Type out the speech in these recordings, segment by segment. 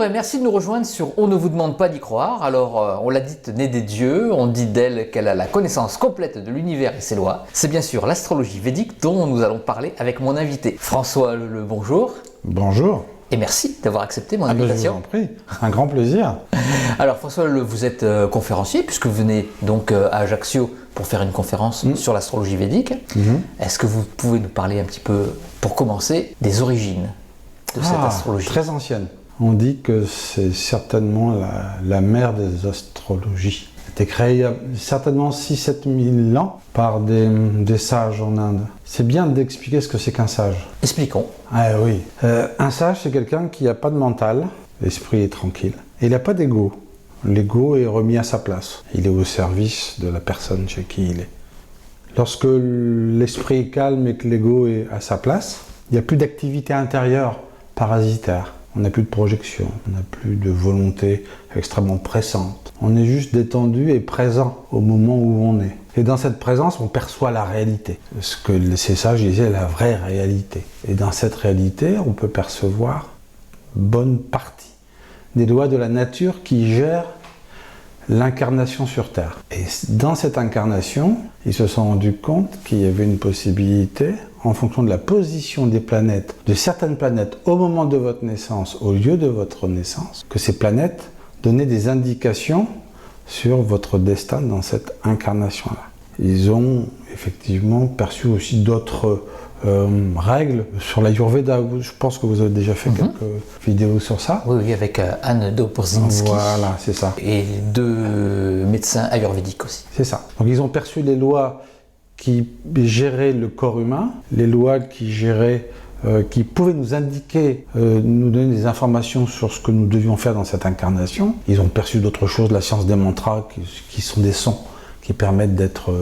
et merci de nous rejoindre sur On ne vous demande pas d'y croire. Alors, on l'a dite née des dieux, on dit d'elle qu'elle a la connaissance complète de l'univers et ses lois. C'est bien sûr l'astrologie védique dont nous allons parler avec mon invité. François Le, bonjour. Bonjour. Et merci d'avoir accepté mon invitation. Je vous en prie, un grand plaisir. Alors François Le, vous êtes conférencier puisque vous venez donc à Ajaccio pour faire une conférence sur l'astrologie védique. Est-ce que vous pouvez nous parler un petit peu, pour commencer, des origines de cette astrologie? Très ancienne. On dit que c'est certainement la mère des astrologies. Elle a été créée il y a certainement 6-7 000 ans par des sages en Inde. C'est bien d'expliquer ce que c'est qu'un sage. Expliquons. Ah oui. Un sage, c'est quelqu'un qui n'a pas de mental, l'esprit est tranquille, et il n'a pas d'ego. L'ego est remis à sa place. Il est au service de la personne chez qui il est. Lorsque l'esprit est calme et que l'ego est à sa place, il n'y a plus d'activité intérieure parasitaire. On n'a plus de projection, on n'a plus de volonté extrêmement pressante. On est juste détendu et présent au moment où on est. Et dans cette présence, on perçoit la réalité. Ce que ces sages disaient, la vraie réalité. Et dans cette réalité, on peut percevoir bonne partie des lois de la nature qui gèrent l'incarnation sur Terre. Et dans cette incarnation, ils se sont rendus compte qu'il y avait une possibilité, en fonction de la position des planètes, de certaines planètes au moment de votre naissance, au lieu de votre naissance, que ces planètes donnaient des indications sur votre destin dans cette incarnation-là. Ils ont effectivement perçu aussi d'autres règles sur l'Ayurveda. Je pense que vous avez déjà fait quelques vidéos sur ça. Oui, avec Anne Dobrzinski. Voilà, c'est ça. Et 2 médecins ayurvédiques aussi. C'est ça. Donc ils ont perçu les lois qui géraient le corps humain, les lois qui géraient, qui pouvaient nous indiquer, nous donner des informations sur ce que nous devions faire dans cette incarnation. Ils ont perçu d'autres choses, la science des mantras, qui sont des sons qui permettent d'être,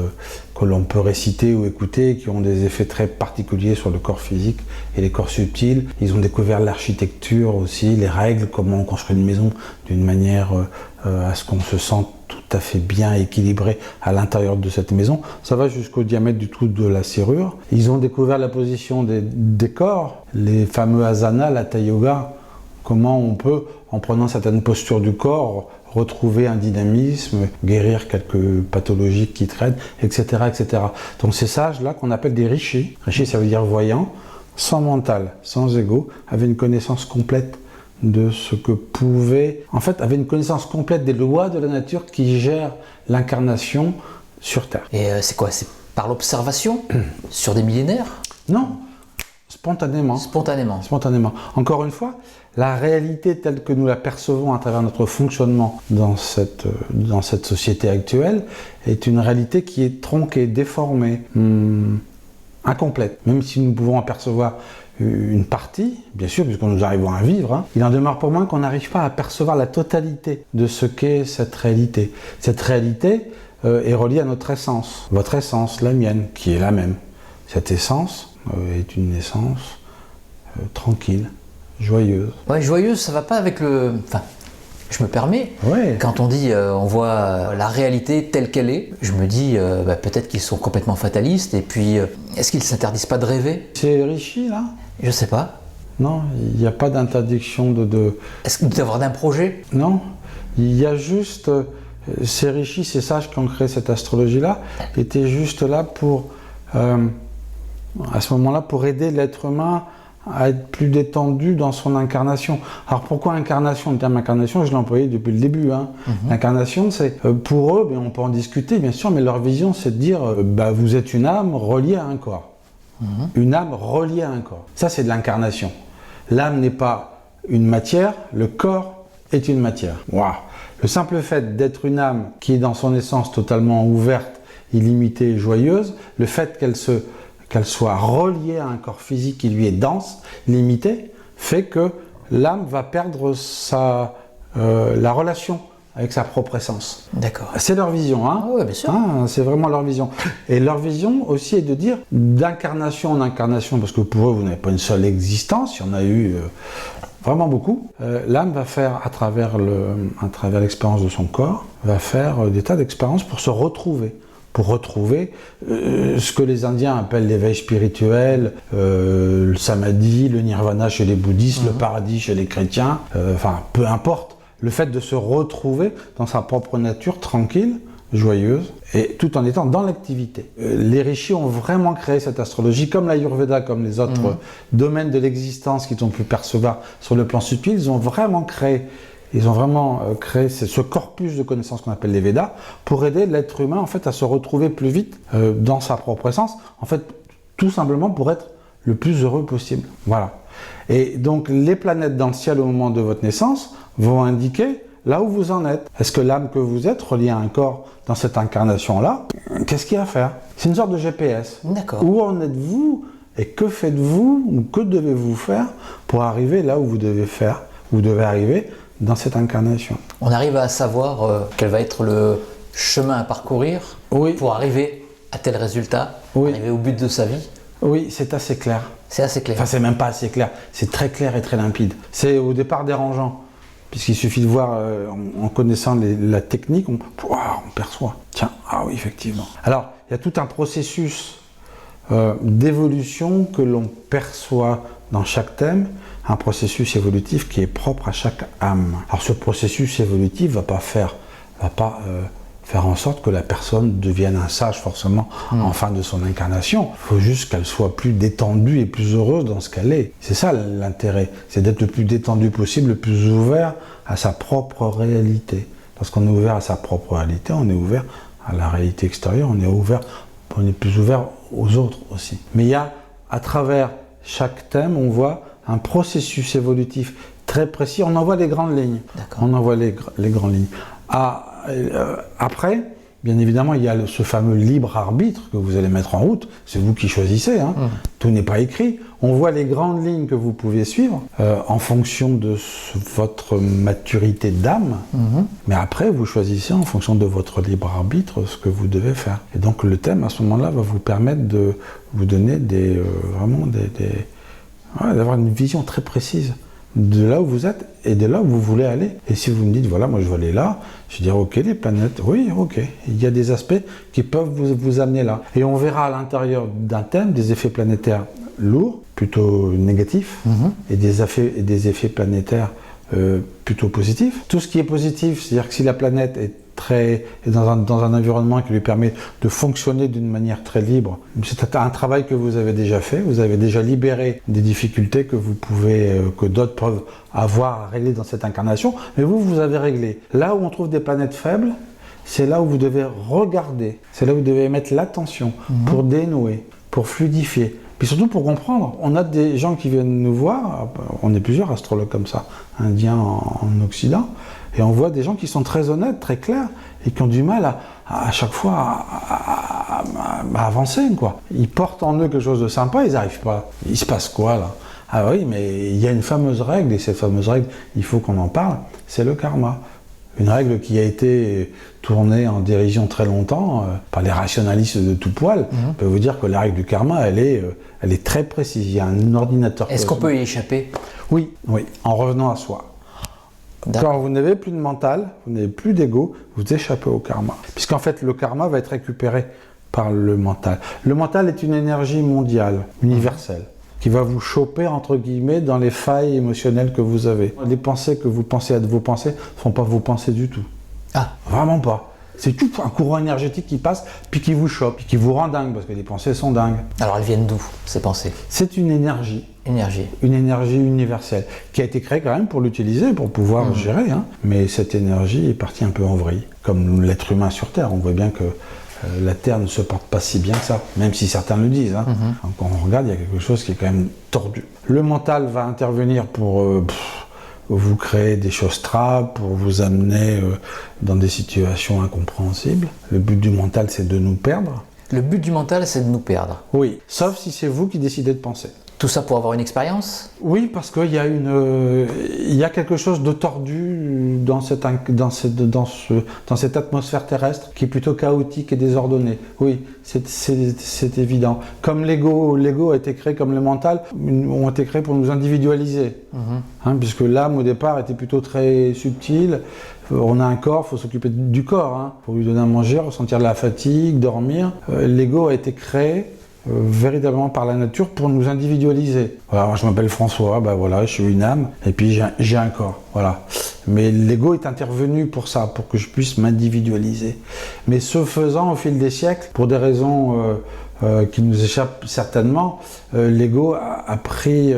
que l'on peut réciter ou écouter, qui ont des effets très particuliers sur le corps physique et les corps subtils. Ils ont découvert l'architecture aussi, les règles, comment on construit une maison d'une manière à ce qu'on se sente tout à fait bien équilibré à l'intérieur de cette maison. Ça va jusqu'au diamètre du trou de la serrure. Ils ont découvert la position des corps, les fameux asanas, l'hatha yoga, comment on peut, en prenant certaines postures du corps, retrouver un dynamisme, guérir quelques pathologies qui traînent, etc., etc. Donc ces sages-là, qu'on appelle des rishis, rishis ça veut dire voyants, sans mental, sans ego, avaient une connaissance complète de ce que pouvait... En fait, avaient une connaissance complète des lois de la nature qui gèrent l'incarnation sur Terre. Et c'est quoi? C'est par l'observation sur des millénaires? Non, spontanément. Spontanément. Encore une fois, la réalité telle que nous la percevons à travers notre fonctionnement dans cette société actuelle est une réalité qui est tronquée, déformée, incomplète. Même si nous pouvons en percevoir une partie, bien sûr, puisque nous arrivons à vivre, il en demeure pour moi qu'on n'arrive pas à percevoir la totalité de ce qu'est cette réalité. Cette réalité est reliée à notre essence, votre essence, la mienne, qui est la même. Cette essence est une essence tranquille, joyeuse. Ouais, joyeuse, ça va pas avec le... Enfin, je me permets, quand on dit on voit la réalité telle qu'elle est, je me dis peut-être qu'ils sont complètement fatalistes, et puis est-ce qu'ils ne s'interdisent pas de rêver? C'est Rishi, là? Je sais pas. Non, il n'y a pas d'interdiction de... Est-ce d'avoir d'un projet? Non, il y a juste... ces Rishis, ces sages qui ont créé cette astrologie-là, étaient juste là pour... à ce moment-là, pour aider l'être humain à être plus détendu dans son incarnation. Alors pourquoi incarnation? Le terme incarnation, je l'ai employé depuis le début. L'incarnation, c'est pour eux, on peut en discuter bien sûr, mais leur vision, c'est de dire vous êtes une âme reliée à un corps. Une âme reliée à un corps. Ça, c'est de l'incarnation. L'âme n'est pas une matière, le corps est une matière. Wow. Le simple fait d'être une âme qui est dans son essence totalement ouverte, illimitée et joyeuse, le fait qu'elle soit reliée à un corps physique qui lui est dense, limité, fait que l'âme va perdre la relation avec sa propre essence. D'accord. C'est leur vision, hein? Oui, bien sûr. C'est vraiment leur vision. Et leur vision aussi est de dire d'incarnation en incarnation, parce que pour eux, vous n'avez pas une seule existence, il y en a eu vraiment beaucoup. L'âme va faire, à travers l'expérience de son corps, va faire des tas d'expériences pour se retrouver, pour retrouver ce que les Indiens appellent l'éveil spirituel, le samadhi, le nirvana chez les bouddhistes, le paradis chez les chrétiens, enfin peu importe, le fait de se retrouver dans sa propre nature tranquille, joyeuse, et tout en étant dans l'activité. Les rishis ont vraiment créé cette astrologie, comme l'Ayurveda, comme les autres domaines de l'existence qu'ils ont pu percevoir sur le plan subtil, ils ont vraiment créé ce corpus de connaissances qu'on appelle les Védas pour aider l'être humain en fait à se retrouver plus vite dans sa propre essence, en fait tout simplement pour être le plus heureux possible. Voilà. Et donc les planètes dans le ciel au moment de votre naissance vont indiquer là où vous en êtes. Est-ce que l'âme que vous êtes, reliée à un corps dans cette incarnation-là, qu'est-ce qu'il y a à faire? C'est une sorte de GPS. D'accord. Où en êtes-vous et que faites-vous ou que devez-vous faire pour arriver là où vous devez arriver dans cette incarnation. On arrive à savoir quel va être le chemin à parcourir pour arriver à tel résultat, arriver au but de sa vie. Oui, c'est assez clair. C'est assez clair. Enfin, c'est même pas assez clair. C'est très clair et très limpide. C'est au départ dérangeant. Puisqu'il suffit de voir, en connaissant la technique, on perçoit. Tiens, ah oui, effectivement. Alors, il y a tout un processus d'évolution que l'on perçoit dans chaque thème, un processus évolutif qui est propre à chaque âme. Alors, ce processus évolutif va pas faire en sorte que la personne devienne un sage forcément en fin de son incarnation. Il faut juste qu'elle soit plus détendue et plus heureuse dans ce qu'elle est. C'est ça l'intérêt, c'est d'être le plus détendu possible, le plus ouvert à sa propre réalité. Lorsqu'on est ouvert à sa propre réalité, on est ouvert à la réalité extérieure, on est plus ouvert aux autres aussi. Mais il y a, à travers chaque thème, on voit un processus évolutif très précis. On en voit les grandes lignes. On en voit les grandes lignes. Après, bien évidemment, il y a ce fameux libre arbitre que vous allez mettre en route. C'est vous qui choisissez. Tout n'est pas écrit. On voit les grandes lignes que vous pouvez suivre en fonction de votre maturité d'âme. Mais après, vous choisissez en fonction de votre libre arbitre ce que vous devez faire. Et donc, le thème, à ce moment-là, va vous permettre de vous donner d'avoir une vision très précise de là où vous êtes et de là où vous voulez aller. Et si vous me dites, voilà, moi je veux aller là, je vais dire, ok, les planètes, oui, ok. Il y a des aspects qui peuvent vous amener là. Et on verra à l'intérieur d'un thème des effets planétaires lourds, plutôt négatifs, et des effets planétaires plutôt positifs. Tout ce qui est positif, c'est-à-dire que si la planète est dans un environnement qui lui permet de fonctionner d'une manière très libre. C'est un travail que vous avez déjà fait, vous avez déjà libéré des difficultés que d'autres peuvent avoir à régler dans cette incarnation, mais vous avez réglé. Là où on trouve des planètes faibles, c'est là où vous devez regarder, c'est là où vous devez mettre l'attention pour dénouer, pour fluidifier. Puis surtout pour comprendre, on a des gens qui viennent nous voir, on est plusieurs astrologues comme ça, indiens en Occident, et on voit des gens qui sont très honnêtes, très clairs, et qui ont du mal à chaque fois à avancer, quoi. Ils portent en eux quelque chose de sympa, ils n'arrivent pas. Il se passe quoi, là? Ah oui, mais il y a une fameuse règle, et cette fameuse règle, il faut qu'on en parle, c'est le karma. Une règle qui a été tournée en dérision très longtemps par les rationalistes de tout poil. Je peux vous dire que la règle du karma, elle est très précise. Il y a un ordinateur. Est-ce qu'on peut y échapper? Oui, en revenant à soi. Quand vous n'avez plus de mental, vous n'avez plus d'ego, vous échappez au karma. Puisqu'en fait, le karma va être récupéré par le mental. Le mental est une énergie mondiale, universelle, qui va vous choper, entre guillemets, dans les failles émotionnelles que vous avez. Les pensées que vous pensez être vos pensées ne sont pas vos pensées du tout. Ah, vraiment pas. C'est tout un courant énergétique qui passe, puis qui vous chope, puis qui vous rend dingue, parce que les pensées sont dingues. Alors elles viennent d'où, ces pensées? C'est une énergie. Une énergie universelle, qui a été créée quand même pour l'utiliser, pour pouvoir gérer. Mais cette énergie est partie un peu en vrille, comme l'être humain sur Terre. On voit bien que la Terre ne se porte pas si bien que ça, même si certains le disent. Quand on regarde, il y a quelque chose qui est quand même tordu. Le mental va intervenir pour vous créer des choses trappes, pour vous amener dans des situations incompréhensibles. Le but du mental, c'est de nous perdre. Le but du mental, c'est de nous perdre. Oui, sauf si c'est vous qui décidez de penser. Tout ça pour avoir une expérience? Oui, parce qu'il y a quelque chose de tordu dans cette atmosphère terrestre qui est plutôt chaotique et désordonnée. Oui, c'est évident. Comme l'ego a été créé, comme le mental, ont été créés pour nous individualiser. Puisque l'âme, au départ, était plutôt très subtile, On a un corps, il faut s'occuper du corps. Hein. Faut lui donner à manger, ressentir de la fatigue, dormir. L'ego a été créé véritablement par la nature pour nous individualiser. Voilà, je m'appelle François, ben voilà, je suis une âme, et puis j'ai un corps. Voilà. Mais l'ego est intervenu pour ça, pour que je puisse m'individualiser. Mais ce faisant, au fil des siècles, pour des raisons qui nous échappent certainement, l'ego a pris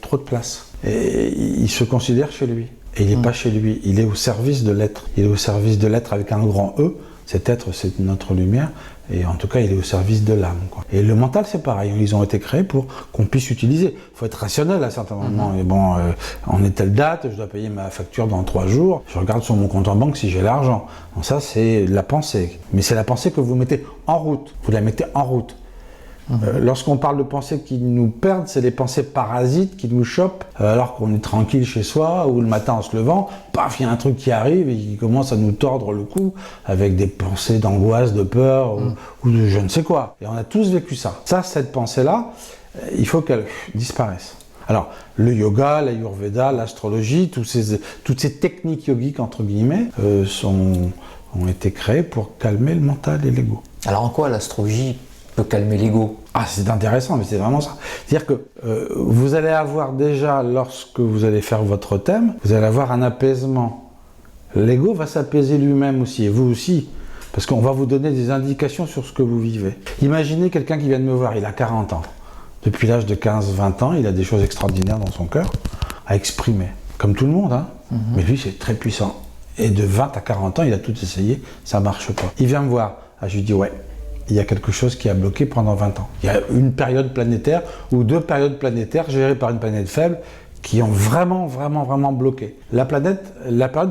trop de place. Et il se considère chez lui. Et il n'est pas chez lui, il est au service de l'être. Il est au service de l'être avec un grand E. Cet être, c'est notre lumière. Et en tout cas, il est au service de l'âme. Et le mental, c'est pareil. Ils ont été créés pour qu'on puisse utiliser. Il faut être rationnel à certains moments. Et bon, on est telle date, je dois payer ma facture dans 3 jours. Je regarde sur mon compte en banque si j'ai l'argent. Donc ça, c'est la pensée. Mais c'est la pensée que vous mettez en route. Vous la mettez en route. Lorsqu'on parle de pensées qui nous perdent, c'est les pensées parasites qui nous chopent alors qu'on est tranquille chez soi ou le matin en se levant, paf, il y a un truc qui arrive et qui commence à nous tordre le cou avec des pensées d'angoisse, de peur ou de je ne sais quoi. Et on a tous vécu ça. Ça, cette pensée-là, il faut qu'elle disparaisse. Alors, le yoga, l'ayurveda, l'astrologie, toutes ces techniques yogiques, entre guillemets, ont été créées pour calmer le mental et l'ego. Alors en quoi l'astrologie peut calmer l'ego? Ah, c'est intéressant, mais c'est vraiment ça. C'est-à-dire que vous allez avoir déjà, lorsque vous allez faire votre thème, vous allez avoir un apaisement. L'ego va s'apaiser lui-même aussi, et vous aussi, parce qu'on va vous donner des indications sur ce que vous vivez. Imaginez quelqu'un qui vient de me voir, il a 40 ans. Depuis l'âge de 15-20 ans, il a des choses extraordinaires dans son cœur à exprimer. Comme tout le monde, hein. Mais lui, c'est très puissant. Et de 20 à 40 ans, il a tout essayé, ça marche pas. Il vient me voir, je lui dis, ouais, il y a quelque chose qui a bloqué pendant 20 ans. Il y a une période planétaire ou 2 périodes planétaires gérées par une planète faible qui ont vraiment bloqué. La période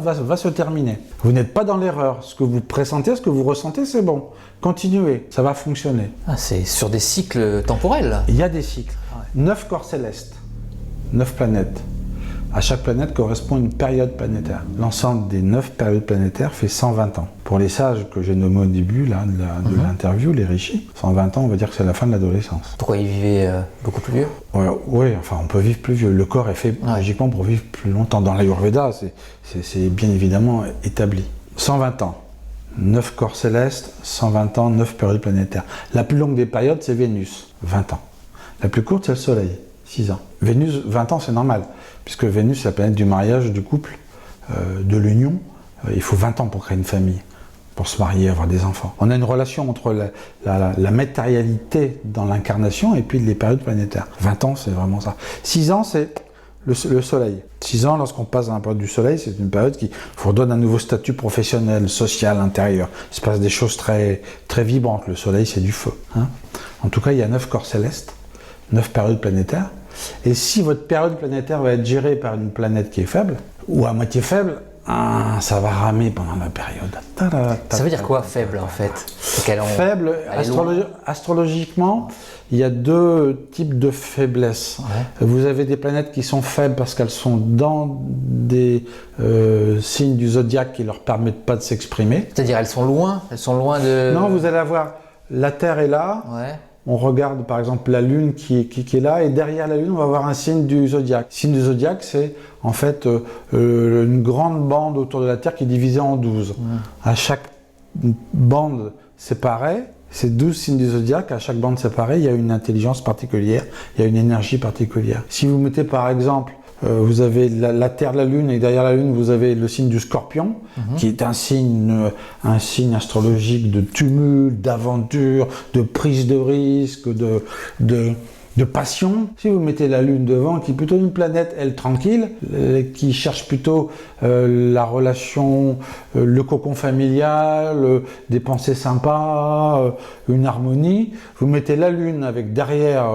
va se terminer. Vous n'êtes pas dans l'erreur. Ce que vous pressentez, ce que vous ressentez, c'est bon. Continuez, ça va fonctionner. Ah, c'est sur des cycles temporels, là. Il y a des cycles. 9 corps célestes, 9 planètes. À chaque planète correspond une période planétaire. L'ensemble des 9 périodes planétaires fait 120 ans. Pour les sages que j'ai nommés au début là, de l'interview, les rishis, 120 ans, on va dire que c'est la fin de l'adolescence. Pourquoi ils vivaient beaucoup plus vieux? Oui, enfin on peut vivre plus vieux. Le corps est fait logiquement pour vivre plus longtemps. Dans l'Ayurveda, c'est bien évidemment établi. 120 ans, 9 corps célestes, 120 ans, 9 périodes planétaires. La plus longue des périodes, c'est Vénus, 20 ans. La plus courte, c'est le Soleil, 6 ans. Vénus, 20 ans, c'est normal, puisque Vénus, c'est la planète du mariage, du couple, de l'union. Il faut 20 ans pour créer une famille, pour se marier, avoir des enfants. On a une relation entre la matérialité dans l'incarnation et puis les périodes planétaires. 20 ans, c'est vraiment ça. 6 ans, c'est le Soleil. 6 ans, lorsqu'on passe dans la période du Soleil, c'est une période qui vous redonne un nouveau statut professionnel, social, intérieur. Il se passe des choses très, très vibrantes. Le Soleil, c'est du feu. Hein. En tout cas, il y a 9 corps célestes, 9 périodes planétaires. Et si votre période planétaire va être gérée par une planète qui est faible, ou à moitié faible, ça va ramer pendant la période. Ça veut dire quoi, faible, en fait? Faible, astrologiquement, il y a 2 types de faiblesse. Ouais. Vous avez des planètes qui sont faibles parce qu'elles sont dans des signes du zodiaque qui ne leur permettent pas de s'exprimer. C'est-à-dire elles sont loin de... Non, vous allez avoir... La Terre est là. Ouais. On regarde par exemple la Lune qui est là, et derrière la Lune, on va avoir un signe du zodiaque. Le signe du zodiaque, c'est en fait une grande bande autour de la Terre qui est divisée en 12. À chaque bande séparée, c'est 12 signes du zodiaque. À chaque bande séparée, il y a une intelligence particulière, il y a une énergie particulière. Si vous mettez par exemple, vous avez la Terre, la Lune, et derrière la Lune, vous avez le signe du Scorpion, qui est un signe astrologique de tumulte, d'aventure, de prise de risque, de passion. Si vous mettez la Lune devant, qui est plutôt une planète, elle, tranquille, qui cherche plutôt la relation, le cocon familial, des pensées sympas, une harmonie, vous mettez la Lune avec derrière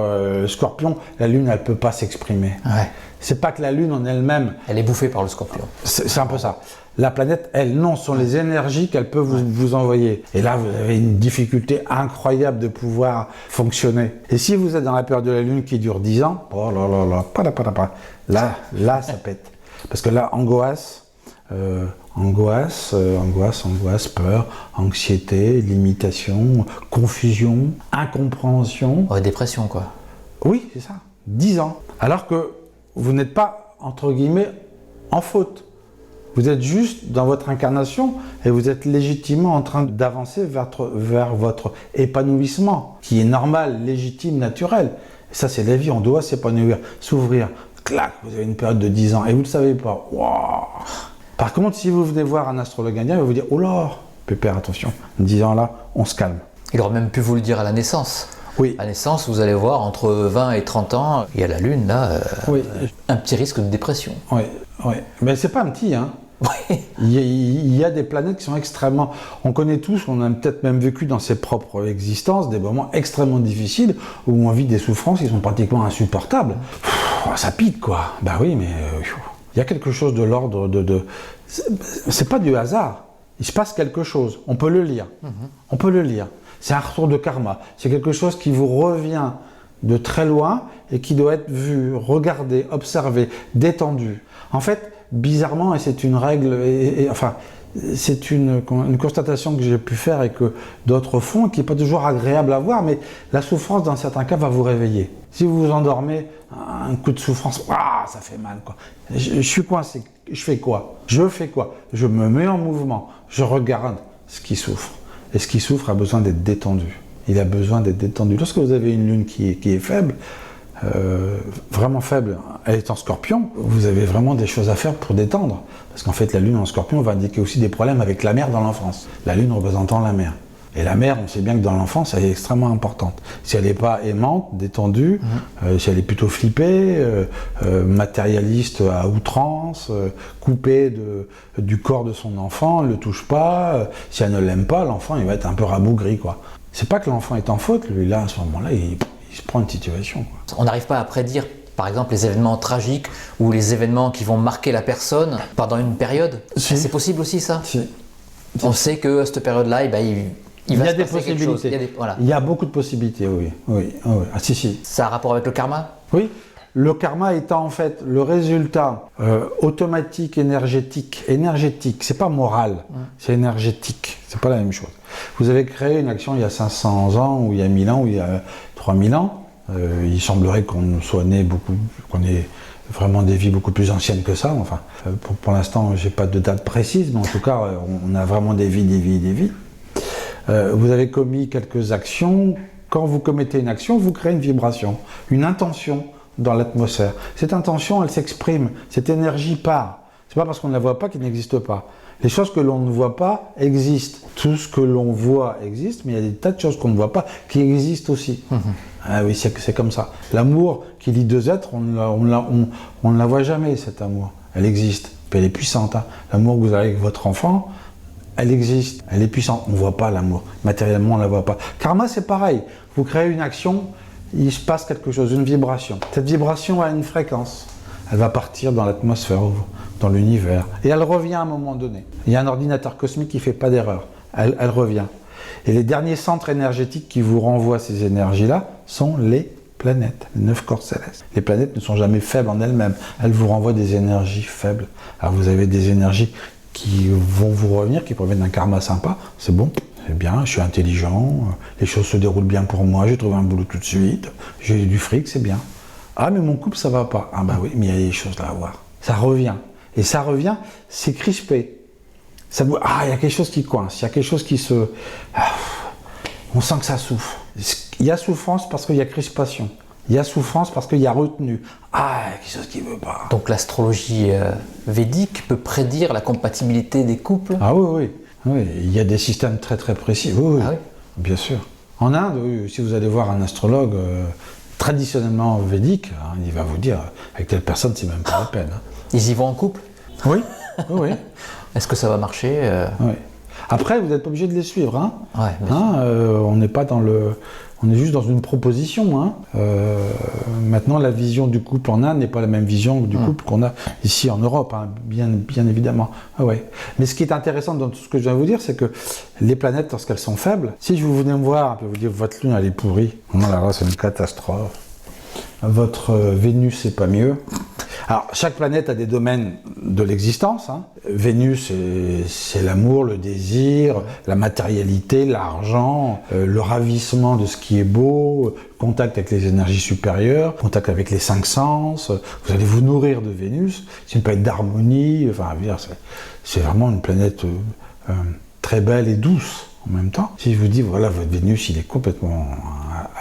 Scorpion, la Lune, elle ne peut pas s'exprimer. Ouais. C'est pas que la Lune en elle-même... Elle est bouffée par le Scorpion. C'est un peu ça. La planète, elle, non, ce sont les énergies qu'elle peut vous envoyer. Et là, vous avez une difficulté incroyable de pouvoir fonctionner. Et si vous êtes dans la période de la Lune qui dure 10 ans, oh là, là, ça pète. Parce que là, angoisse, peur, anxiété, limitation, confusion, incompréhension. Ouais, dépression, quoi. Oui, c'est ça. 10 ans. Alors que vous n'êtes pas, entre guillemets, en faute. Vous êtes juste dans votre incarnation et vous êtes légitimement en train d'avancer vers votre épanouissement, qui est normal, légitime, naturel. Et ça, c'est la vie, on doit s'épanouir, s'ouvrir. Clac, vous avez une période de 10 ans et vous ne le savez pas. Wow. Par contre, si vous venez voir un astrologue indien, il va vous dire « Oh là, pépère, attention, 10 ans là, on se calme. » Il aurait même pu vous le dire à la naissance. Oui. À la naissance, vous allez voir, entre 20 et 30 ans, il y a la Lune, là, Oui. un petit risque de dépression. Oui, oui. Mais c'est pas un petit, hein. Oui. Il y a des planètes qui sont extrêmement... On connaît tous, on a peut-être même vécu dans ses propres existences des moments extrêmement difficiles où on vit des souffrances qui sont pratiquement insupportables. Ça pique, quoi. Bah oui, mais il y a quelque chose de l'ordre de... C'est pas du hasard. Il se passe quelque chose. On peut le lire. On peut le lire. C'est un retour de karma. C'est quelque chose qui vous revient de très loin et qui doit être vu, regardé, observé, détendu. En fait, bizarrement, et c'est une règle, enfin, c'est une constatation que j'ai pu faire et que d'autres font, qui n'est pas toujours agréable à voir, mais la souffrance, dans certains cas, va vous réveiller. Si vous vous endormez, un coup de souffrance, ça fait mal, quoi. Je suis coincé. Je fais quoi? Je fais quoi? Je me mets en mouvement. Je regarde ce qui souffre. Et ce qui souffre a besoin d'être détendu. Il a besoin d'être détendu. Lorsque vous avez une lune qui est faible, vraiment faible, elle est en Scorpion, vous avez vraiment des choses à faire pour détendre. Parce qu'en fait, la lune en Scorpion va indiquer aussi des problèmes avec la mer dans l'enfance. La lune représentant la mer. Et la mer, on sait bien que dans l'enfance, elle est extrêmement importante. Si elle n'est pas aimante, détendue, si elle est plutôt flippée, matérialiste à outrance, coupée du corps de son enfant, ne le touche pas, si elle ne l'aime pas, l'enfant il va être un peu rabougri, quoi. C'est pas que l'enfant est en faute, lui là, à ce moment-là, il se prend une situation, quoi. On n'arrive pas à prédire, par exemple, les événements tragiques ou les événements qui vont marquer la personne pendant une période. Si. C'est possible aussi, ça? Si. On sait que cette période-là, il va y a se des passer quelque chose. possibilités. Voilà. Il y a beaucoup de possibilités, oui. Ah si. Ça a un rapport avec le karma? Oui. Le karma étant en fait le résultat automatique, énergétique, c'est pas moral, c'est énergétique, c'est pas la même chose. Vous avez créé une action il y a 500 ans, ou il y a 1000 ans, ou il y a 3000 ans, il semblerait qu'on soit né qu'on ait vraiment des vies beaucoup plus anciennes que ça, enfin, pour l'instant j'ai pas de date précise, mais en tout cas on a vraiment des vies. Vous avez commis quelques actions. Quand vous commettez une action, vous créez une vibration, une intention dans l'atmosphère. Cette intention, elle s'exprime, cette énergie part. C'est pas parce qu'on ne la voit pas qu'elle n'existe pas. Les choses que l'on ne voit pas existent. Tout ce que l'on voit existe, mais il y a des tas de choses qu'on ne voit pas qui existent aussi. Ah oui, c'est comme ça. L'amour qui lie deux êtres, on ne la voit jamais, cet amour. Elle existe, puis elle est puissante. Hein. L'amour que vous avez avec votre enfant, elle existe, elle est puissante. On ne voit pas l'amour. Matériellement, on ne la voit pas. Karma, c'est pareil. Vous créez une action, il se passe quelque chose, une vibration. Cette vibration a une fréquence. Elle va partir dans l'atmosphère, dans l'univers. Et elle revient à un moment donné. Il y a un ordinateur cosmique qui ne fait pas d'erreur. Elle revient. Et les derniers centres énergétiques qui vous renvoient ces énergies-là sont les planètes, les 9 corps célestes. Les planètes ne sont jamais faibles en elles-mêmes. Elles vous renvoient des énergies faibles. Alors vous avez des énergies qui vont vous revenir, qui proviennent d'un karma sympa. C'est bon, c'est bien, je suis intelligent, les choses se déroulent bien pour moi, j'ai trouvé un boulot tout de suite, j'ai du fric, c'est bien. Ah, mais mon couple, ça va pas. Ah bah oui, mais il y a des choses là à voir. Ça revient. Et ça revient, c'est crispé. Il y a quelque chose qui coince, il y a quelque chose qui se... on sent que ça souffre. Il y a souffrance parce qu'il y a crispation. Il y a souffrance parce qu'il y a retenue. Il y a quelque chose qui ne veut pas. Donc l'astrologie védique peut prédire la compatibilité des couples? Ah oui. Il y a des systèmes très très précis. Oui. Ah oui. Bien sûr. En Inde, si vous allez voir un astrologue traditionnellement védique, il va vous dire avec telle personne, c'est même pas la peine. Ils y vont en couple? Oui. Est-ce que ça va marcher? Oui. Après, vous n'êtes pas obligé de les suivre. Ouais, on n'est pas dans le... On est juste dans une proposition. Maintenant, la vision du couple en Inde n'est pas la même vision du couple qu'on a ici en Europe, bien évidemment. Mais ce qui est intéressant dans tout ce que je viens de vous dire, c'est que les planètes, lorsqu'elles sont faibles, si je vous venais me voir et vous dire votre lune elle est pourrie, là c'est une catastrophe. Votre Vénus c'est pas mieux. Alors, chaque planète a des domaines de l'existence. Vénus, c'est l'amour, le désir, la matérialité, l'argent, le ravissement de ce qui est beau, contact avec les énergies supérieures, contact avec les 5 sens. Vous allez vous nourrir de Vénus. C'est une planète d'harmonie. Enfin, c'est vraiment une planète très belle et douce en même temps. Si je vous dis, voilà, votre Vénus, il est complètement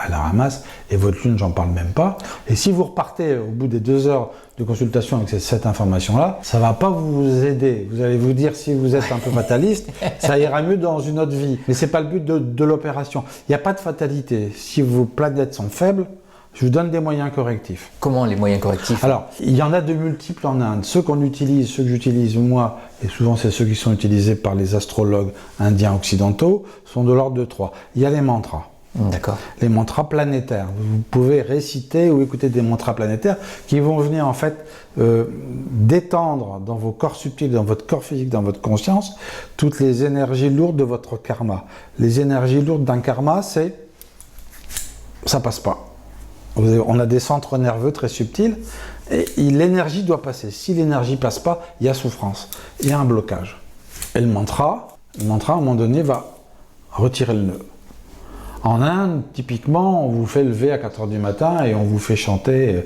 à la ramasse, et votre Lune, j'en parle même pas. Et si vous repartez au bout des 2 heures de consultation avec cette information-là, ça va pas vous aider. Vous allez vous dire, si vous êtes un peu fataliste, ça ira mieux dans une autre vie. Mais c'est pas le but de l'opération. Il n'y a pas de fatalité. Si vos planètes sont faibles, je vous donne des moyens correctifs. Comment les moyens correctifs? Alors, il y en a de multiples en Inde. Ceux qu'on utilise, ceux que j'utilise moi, et souvent c'est ceux qui sont utilisés par les astrologues indiens occidentaux, sont de l'ordre de 3. Il y a les mantras. D'accord. Les mantras planétaires. Vous pouvez réciter ou écouter des mantras planétaires qui vont venir en fait détendre dans vos corps subtils, dans votre corps physique, dans votre conscience, toutes les énergies lourdes de votre karma. Les énergies lourdes d'un karma, c'est... ça passe pas. On a des centres nerveux très subtils et l'énergie doit passer. Si l'énergie passe pas, il y a souffrance, il y a un blocage. Et le mantra, à un moment donné, va retirer le nœud. En Inde, typiquement, on vous fait lever à 4h du matin et on vous fait chanter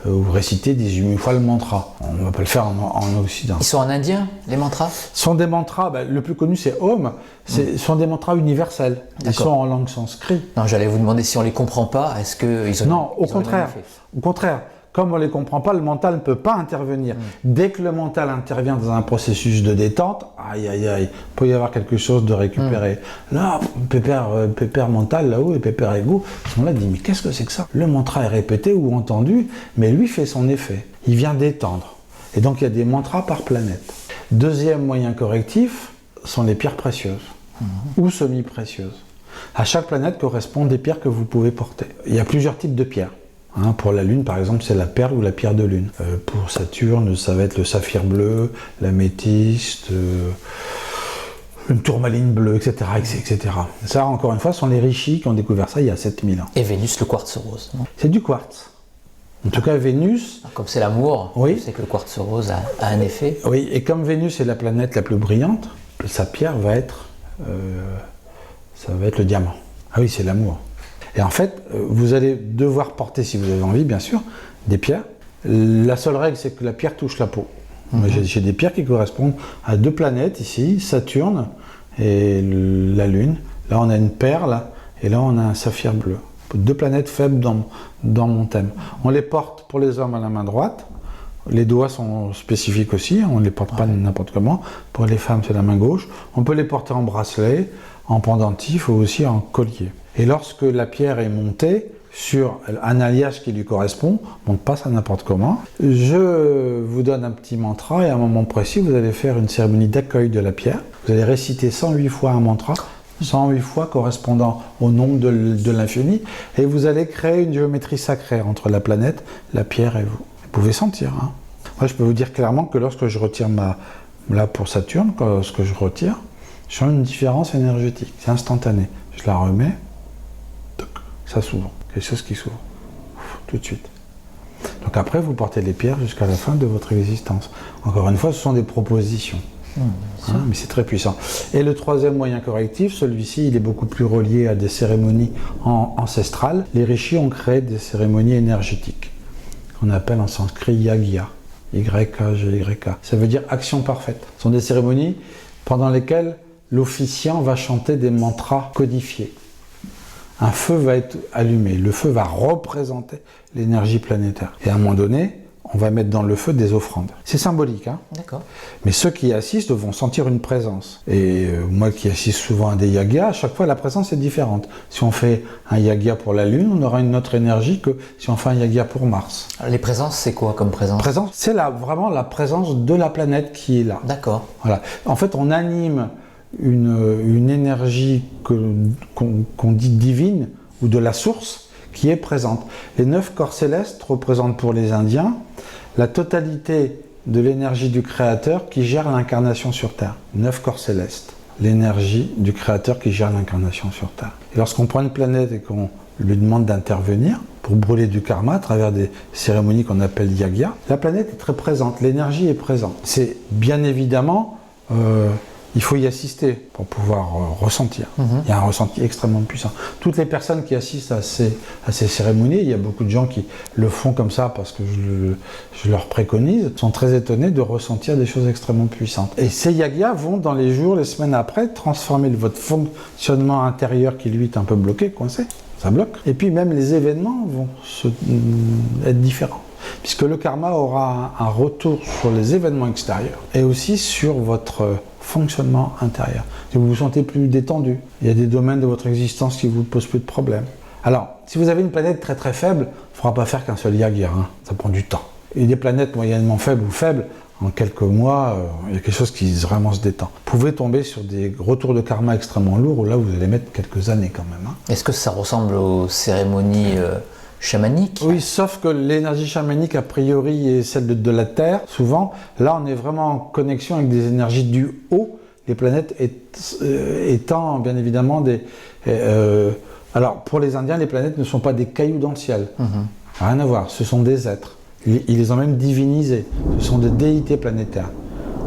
ou réciter 18 000 fois le mantra. On ne va pas le faire en Occident. Ils sont en indien, les mantras? Ce sont des mantras, le plus connu c'est Om, ce sont des mantras universels. Ils sont en langue sanskrit. Non, j'allais vous demander si on ne les comprend pas, est-ce qu'ils ont... Non, au contraire. Comme on ne les comprend pas, le mental ne peut pas intervenir. Dès que le mental intervient dans un processus de détente, aïe, il peut y avoir quelque chose de récupéré. Là, pépère mental là-haut et pépère égo sont là, disent mais qu'est-ce que c'est que ça? Le mantra est répété ou entendu, mais lui fait son effet. Il vient détendre. Et donc il y a des mantras par planète. Deuxième moyen correctif sont les pierres précieuses ou semi-précieuses. À chaque planète correspondent des pierres que vous pouvez porter. Il y a plusieurs types de pierres. Pour la Lune, par exemple, c'est la perle ou la pierre de Lune. Pour Saturne, ça va être le saphir bleu, l'améthyste, une tourmaline bleue, etc., etc. Ça, encore une fois, sont les rishis qui ont découvert ça il y a 7000 ans. Et Vénus, le quartz rose, non? C'est du quartz. En tout cas, Vénus... Comme c'est l'amour, oui. Je sais que le quartz rose a un effet. Oui, et comme Vénus est la planète la plus brillante, sa pierre va être... ça va être le diamant. Ah oui, c'est l'amour. Et en fait, vous allez devoir porter, si vous avez envie, bien sûr, des pierres. La seule règle, c'est que la pierre touche la peau. J'ai des pierres qui correspondent à 2 planètes ici, Saturne et la Lune. Là, on a une perle et là, on a un saphir bleu. 2 planètes faibles dans mon thème. On les porte pour les hommes à la main droite. Les doigts sont spécifiques aussi, on ne les porte pas n'importe comment. Pour les femmes, c'est la main gauche. On peut les porter en bracelet, en pendentif ou aussi en collier. Et lorsque la pierre est montée sur un alliage qui lui correspond, on ne passe à n'importe comment, je vous donne un petit mantra et à un moment précis, vous allez faire une cérémonie d'accueil de la pierre. Vous allez réciter 108 fois un mantra, 108 fois correspondant au nombre de l'infini, et vous allez créer une géométrie sacrée entre la planète, la pierre et vous. Vous pouvez sentir. Moi, je peux vous dire clairement que lorsque je retire là pour Saturne, lorsque je retire, je sens une différence énergétique. C'est instantané. Je la remets. Ça s'ouvre, quelque chose qui s'ouvre, tout de suite. Donc après, vous portez les pierres jusqu'à la fin de votre existence. Encore une fois, ce sont des propositions, mais c'est très puissant. Et le troisième moyen correctif, celui-ci, il est beaucoup plus relié à des cérémonies ancestrales. Les rishis ont créé des cérémonies énergétiques, qu'on appelle en sanskrit yagya, Y-A-G-Y-A. Ça veut dire action parfaite. Ce sont des cérémonies pendant lesquelles l'officiant va chanter des mantras codifiés. Un feu va être allumé, le feu va représenter l'énergie planétaire. Et à un moment donné, on va mettre dans le feu des offrandes. C'est symbolique, D'accord. Mais ceux qui assistent vont sentir une présence. Et moi qui assiste souvent à des yagyas, à chaque fois la présence est différente. Si on fait un yagya pour la Lune, on aura une autre énergie que si on fait un yagya pour Mars. Les présences, c'est quoi comme présence? Présence, c'est vraiment la présence de la planète qui est là. D'accord. Voilà. En fait, on anime une énergie qu'on dit divine ou de la source qui est présente. Les 9 corps célestes représentent pour les Indiens la totalité de l'énergie du Créateur qui gère l'incarnation sur Terre. 9 corps célestes, l'énergie du Créateur qui gère l'incarnation sur Terre. Et lorsqu'on prend une planète et qu'on lui demande d'intervenir, pour brûler du karma à travers des cérémonies qu'on appelle yagya. La planète est très présente, l'énergie est présente. C'est bien évidemment, il faut y assister pour pouvoir ressentir. Il y a un ressenti extrêmement puissant. Toutes les personnes qui assistent à ces cérémonies, il y a beaucoup de gens qui le font comme ça parce que je leur préconise, sont très étonnés de ressentir des choses extrêmement puissantes. Et ces yagyas vont, dans les jours, les semaines après, transformer votre fonctionnement intérieur qui lui est un peu bloqué, coincé. Ça bloque. Et puis même les événements vont être différents. Puisque le karma aura un retour sur les événements extérieurs et aussi sur votre fonctionnement intérieur. Si vous vous sentez plus détendu, il y a des domaines de votre existence qui ne vous posent plus de problèmes. Alors, si vous avez une planète très très faible, il ne faudra pas faire qu'un seul yagya, ça prend du temps. Et des planètes moyennement faibles ou faibles, en quelques mois, il y a quelque chose qui vraiment se détend. Vous pouvez tomber sur des retours de karma extrêmement lourds où là vous allez mettre quelques années quand même. Est-ce que ça ressemble aux cérémonies chamanique. Oui, sauf que l'énergie chamanique, a priori, est celle de la Terre, souvent. Là, on est vraiment en connexion avec des énergies du haut, les planètes étant, bien évidemment, des... alors, pour les Indiens, les planètes ne sont pas des cailloux dans le ciel. Rien à voir, ce sont des êtres. Ils les ont même divinisés. Ce sont des déités planétaires.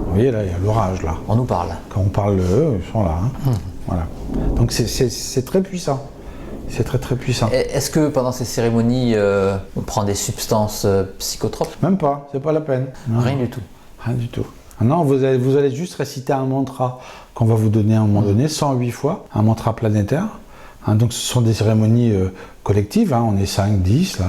Vous voyez, là, il y a l'orage, là. On nous parle. Quand on parle d'eux, ils sont là. Voilà. Donc, c'est très puissant. C'est très très puissant. Est-ce que pendant ces cérémonies, on prend des substances psychotropes? Même pas, c'est pas la peine. Non. Rien du tout. Rien du tout. Non, vous allez juste réciter un mantra qu'on va vous donner à un moment donné, 108 fois, un mantra planétaire. Donc ce sont des cérémonies collectives, on est 5, 10, là.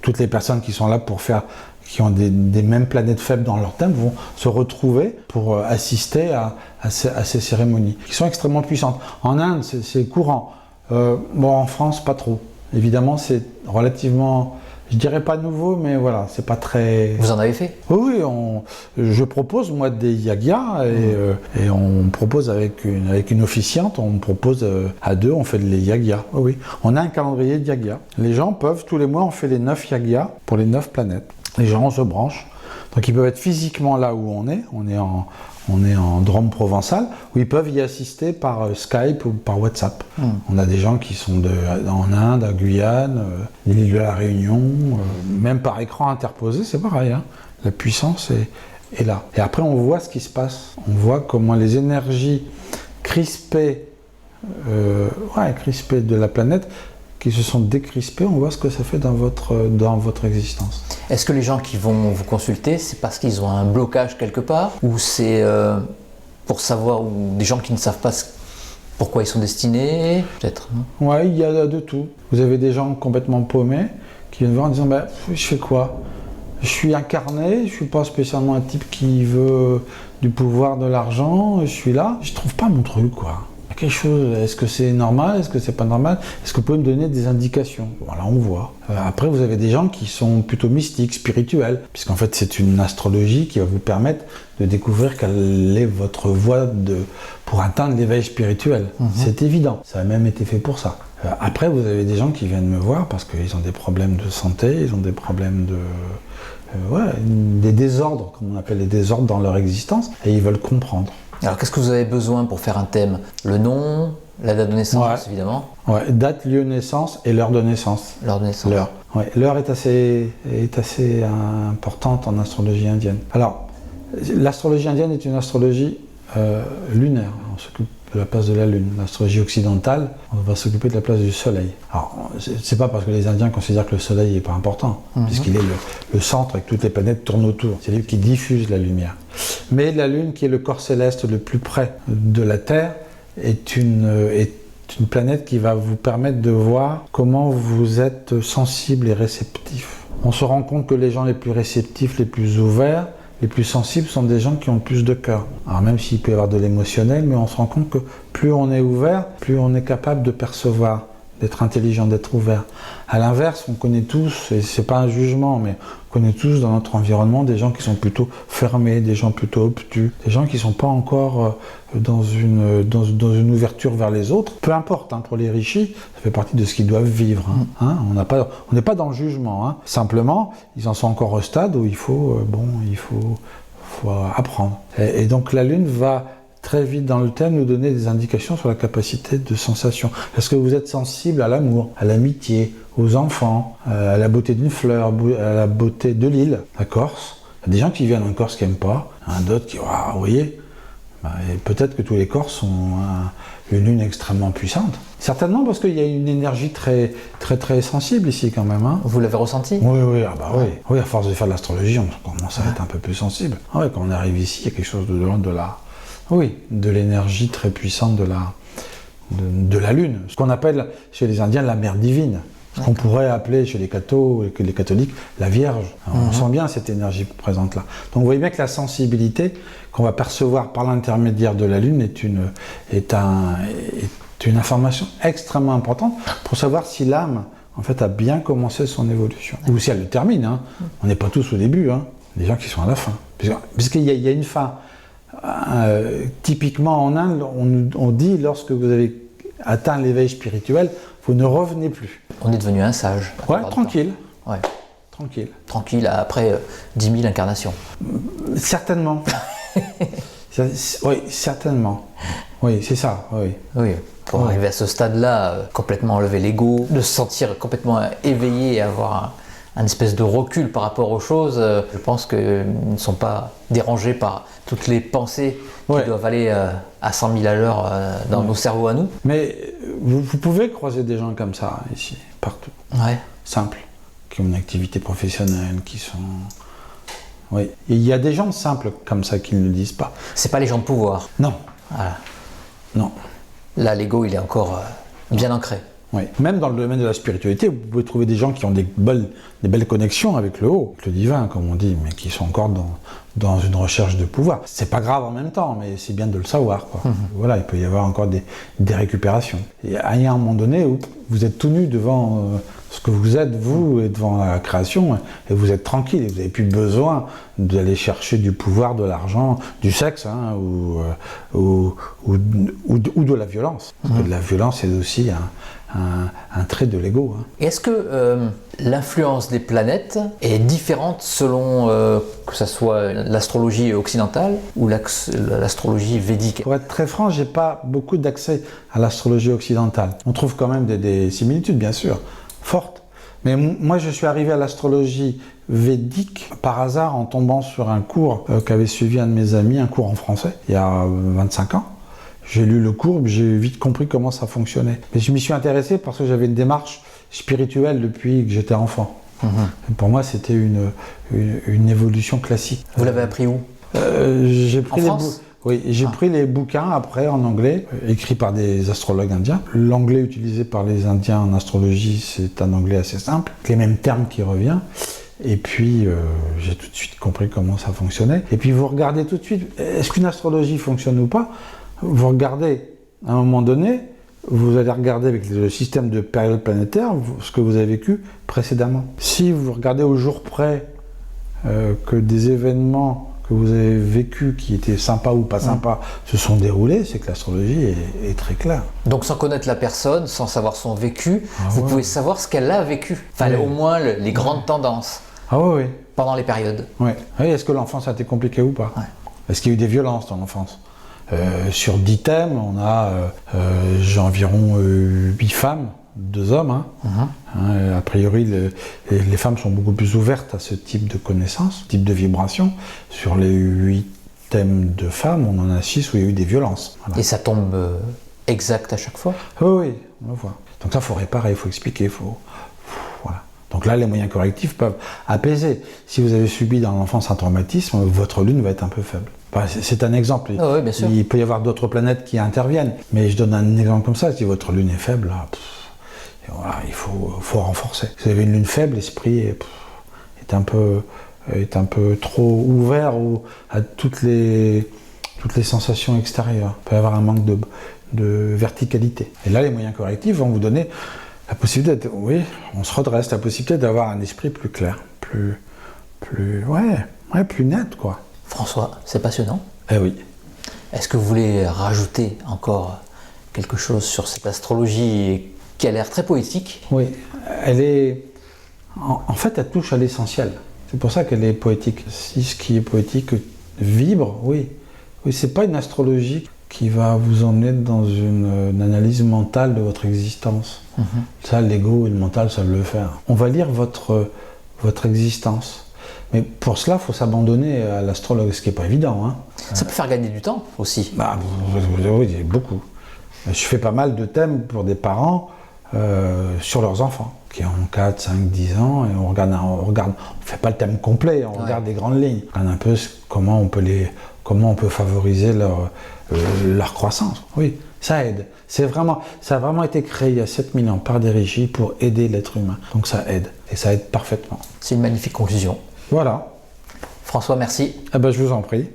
Toutes les personnes qui sont là pour faire, qui ont des mêmes planètes faibles dans leur thème, vont se retrouver pour assister à ces cérémonies, qui sont extrêmement puissantes. En Inde, c'est courant. Bon, en France, pas trop. Évidemment, c'est relativement, je dirais pas nouveau, mais voilà, c'est pas très... Vous en avez fait? Oui, je propose, moi, des yagyas, et on propose avec une officiante, on propose à deux, on fait les yagyas. Oui, on a un calendrier de yagyas. Les gens peuvent, tous les mois, on fait les 9 yagyas pour les 9 planètes. Les gens, on se branche. Donc, ils peuvent être physiquement là où on est en Drôme provençal, où ils peuvent y assister par Skype ou par WhatsApp. On a des gens qui sont en Inde, à Guyane, l'île de la Réunion, même par écran interposé, c'est pareil. La puissance est là. Et après, on voit ce qui se passe. On voit comment les énergies crispées de la planète, qui se sont décrispées, on voit ce que ça fait dans votre existence. Est-ce que les gens qui vont vous consulter, c'est parce qu'ils ont un blocage quelque part, ou c'est pour savoir, ou des gens qui ne savent pas pourquoi ils sont destinés, peut-être? Oui, il y a de tout. Vous avez des gens complètement paumés qui viennent voir en disant je fais quoi? Je suis incarné, je ne suis pas spécialement un type qui veut du pouvoir, de l'argent, je suis là, je ne trouve pas mon truc, quoi. Quelque chose, est-ce que c'est normal, est-ce que c'est pas normal, est-ce que vous pouvez me donner des indications? Voilà, on voit. Après, vous avez des gens qui sont plutôt mystiques, spirituels, puisqu'en fait, c'est une astrologie qui va vous permettre de découvrir quelle est votre voie pour atteindre l'éveil spirituel. C'est évident, ça a même été fait pour ça. Après, vous avez des gens qui viennent me voir parce qu'ils ont des problèmes de santé, ils ont des problèmes des désordres, comme on appelle les désordres dans leur existence, et ils veulent comprendre. Alors, qu'est-ce que vous avez besoin pour faire un thème? Le nom, la date de naissance, évidemment. Ouais, date, lieu de naissance et l'heure de naissance. L'heure de naissance. L'heure. Ouais, l'heure est assez importante en astrologie indienne. Alors, l'astrologie indienne est une astrologie lunaire. On s'occupe de la place de la Lune. L'astrologie occidentale, on va s'occuper de la place du Soleil. Alors, c'est pas parce que les Indiens considèrent que le Soleil n'est pas important, puisqu'il est le centre et que toutes les planètes tournent autour. C'est lui qui diffuse la lumière. Mais la Lune, qui est le corps céleste le plus près de la Terre, est une planète qui va vous permettre de voir comment vous êtes sensible et réceptif. On se rend compte que les gens les plus réceptifs, les plus ouverts, les plus sensibles sont des gens qui ont plus de cœur. Alors même s'il peut y avoir de l'émotionnel, mais on se rend compte que plus on est ouvert, plus on est capable de percevoir, d'être intelligent, d'être ouvert. À l'inverse, on connaît tous, et c'est pas un jugement, mais on connaît tous dans notre environnement des gens qui sont plutôt fermés, des gens plutôt obtus, des gens qui ne sont pas encore dans une ouverture vers les autres. Peu importe, pour les rishis, ça fait partie de ce qu'ils doivent vivre. On n'est pas dans le jugement. Simplement, ils en sont encore au stade où il faut apprendre. Et donc la Lune va très vite dans le thème nous donner des indications sur la capacité de sensation. Est-ce que vous êtes sensible à l'amour, à l'amitié, aux enfants, à la beauté d'une fleur, à la beauté de l'île, la Corse? Il y a des gens qui viennent en Corse qui n'aiment pas, il y en a d'autres qui, waouh, vous voyez, et peut-être que tous les Corses ont une lune extrêmement puissante. Certainement parce qu'il y a une énergie très, très, très sensible ici quand même. Hein. Vous l'avez ressenti? Oui, oui, ah bah oui. Oui, à force de faire de l'astrologie, on commence à être un peu plus sensible. Ah ouais, quand on arrive ici, il y a quelque chose de l'ordre de la... Oui, de l'énergie très puissante de la lune. Ce qu'on appelle chez les Indiens la mère divine. Ce qu'on pourrait appeler chez les catholiques la Vierge. Alors, on sent bien cette énergie présente là. Donc vous voyez bien que la sensibilité qu'on va percevoir par l'intermédiaire de la Lune est une information extrêmement importante pour savoir si l'âme en fait a bien commencé son évolution. Ou si elle le termine. Hein. On n'est pas tous au début, hein. Des gens qui sont à la fin. Puisqu'il y a une fin. Typiquement en Inde, on dit lorsque vous avez atteint l'éveil spirituel, vous ne revenez plus. On est devenu un sage. Ouais, tranquille. Ouais. Tranquille. Tranquille après 10 000 incarnations. Certainement. Oui, certainement. Oui, c'est ça. Oui. Oui. Pour arriver à ce stade-là, complètement enlever l'ego, de se sentir complètement éveillé et avoir un espèce de recul par rapport aux choses, je pense qu'ils ne sont pas dérangés par toutes les pensées qui doivent aller à 100 000 à l'heure dans nos cerveaux à nous. Mais vous pouvez croiser des gens comme ça ici, partout. Ouais. Simples, qui ont une activité professionnelle, qui sont... Oui. Et il y a des gens simples comme ça qui ne le disent pas. C'est pas les gens de pouvoir. Non. Voilà. Non. Là, l'ego, il est encore bien ancré. Oui. Même dans le domaine de la spiritualité, vous pouvez trouver des gens qui ont des belles connexions avec le haut, avec le divin, comme on dit, mais qui sont encore dans une recherche de pouvoir. C'est pas grave en même temps, mais c'est bien de le savoir, quoi. Voilà, il peut y avoir encore des récupérations. Et à un moment donné, où vous êtes tout nu devant ce que vous êtes, vous, et devant la création, et vous êtes tranquille, et vous n'avez plus besoin d'aller chercher du pouvoir, de l'argent, du sexe, hein, ou de la violence. Parce que la violence est aussi un trait de l'ego. Hein. Est-ce que l'influence des planètes est différente selon que ce soit l'astrologie occidentale ou l'astrologie védique? Pour être très franc, j'ai pas beaucoup d'accès à l'astrologie occidentale. On trouve quand même des similitudes, bien sûr, fortes. Mais moi, je suis arrivé à l'astrologie védique par hasard en tombant sur un cours qu'avait suivi un de mes amis, un cours en français, il y a 25 ans. J'ai lu le cours, j'ai vite compris comment ça fonctionnait. Mais je m'y suis intéressé parce que j'avais une démarche spirituelle depuis que j'étais enfant. Pour moi, c'était une évolution classique. Vous l'avez appris où? J'ai pris pris les bouquins après en anglais, écrits par des astrologues indiens. L'anglais utilisé par les Indiens en astrologie, c'est un anglais assez simple, avec les mêmes termes qui reviennent. Et puis, j'ai tout de suite compris comment ça fonctionnait. Et puis, vous regardez tout de suite, est-ce qu'une astrologie fonctionne ou pas? Vous regardez, à un moment donné, vous allez regarder avec le système de période planétaire ce que vous avez vécu précédemment. Si vous regardez au jour près que des événements que vous avez vécus qui étaient sympas ou pas sympas se sont déroulés, c'est que l'astrologie est très claire. Donc sans connaître la personne, sans savoir son vécu, vous pouvez savoir ce qu'elle a vécu. Enfin, au moins les grandes tendances. Ah oui, oui. Pendant les périodes. Oui. Est-ce que l'enfance a été compliquée ou pas? Est-ce qu'il y a eu des violences dans l'enfance? Sur 10 thèmes, on a j'ai environ 8 femmes, 2 hommes. A priori, les femmes sont beaucoup plus ouvertes à ce type de connaissances, type de vibration. Sur les 8 thèmes de femmes, on en a 6 où il y a eu des violences. Voilà. Et ça tombe exact à chaque fois? Oui, on le voit. Donc ça, il faut réparer, il faut expliquer, voilà. Donc là, les moyens correctifs peuvent apaiser. Si vous avez subi dans l'enfance un traumatisme, votre lune va être un peu faible. C'est un exemple. Oui, bien sûr. Il peut y avoir d'autres planètes qui interviennent. Mais je donne un exemple comme ça. Si votre lune est faible, là, voilà, il faut renforcer. Si vous avez une lune faible, l'esprit est un peu trop ouvert à toutes les sensations extérieures. Il peut y avoir un manque de verticalité. Et là, les moyens correctifs vont vous donner la possibilité on se redresse, la possibilité d'avoir un esprit plus clair, plus net, quoi. François, c'est passionnant. Eh oui. Est-ce que vous voulez rajouter encore quelque chose sur cette astrologie qui a l'air très poétique? Oui, elle est... En fait, elle touche à l'essentiel. C'est pour ça qu'elle est poétique. Si ce qui est poétique vibre, oui. Oui, c'est pas une astrologie qui va vous emmener dans une analyse mentale de votre existence. Ça, l'ego et le mental savent le faire. On va lire votre existence. Mais pour cela, il faut s'abandonner à l'astrologue, ce qui n'est pas évident. Hein. Ça peut faire gagner du temps aussi. Bah, oui, beaucoup. Je fais pas mal de thèmes pour des parents sur leurs enfants, qui ont 4, 5, 10 ans, et on fait pas le thème complet, on regarde des grandes lignes. On regarde un peu comment on peut favoriser leur croissance. Oui, ça aide. Ça a vraiment été créé il y a 7000 ans par des rishis pour aider l'être humain. Donc ça aide, et ça aide parfaitement. C'est une magnifique conclusion. Voilà. François, merci. Eh ben, je vous en prie.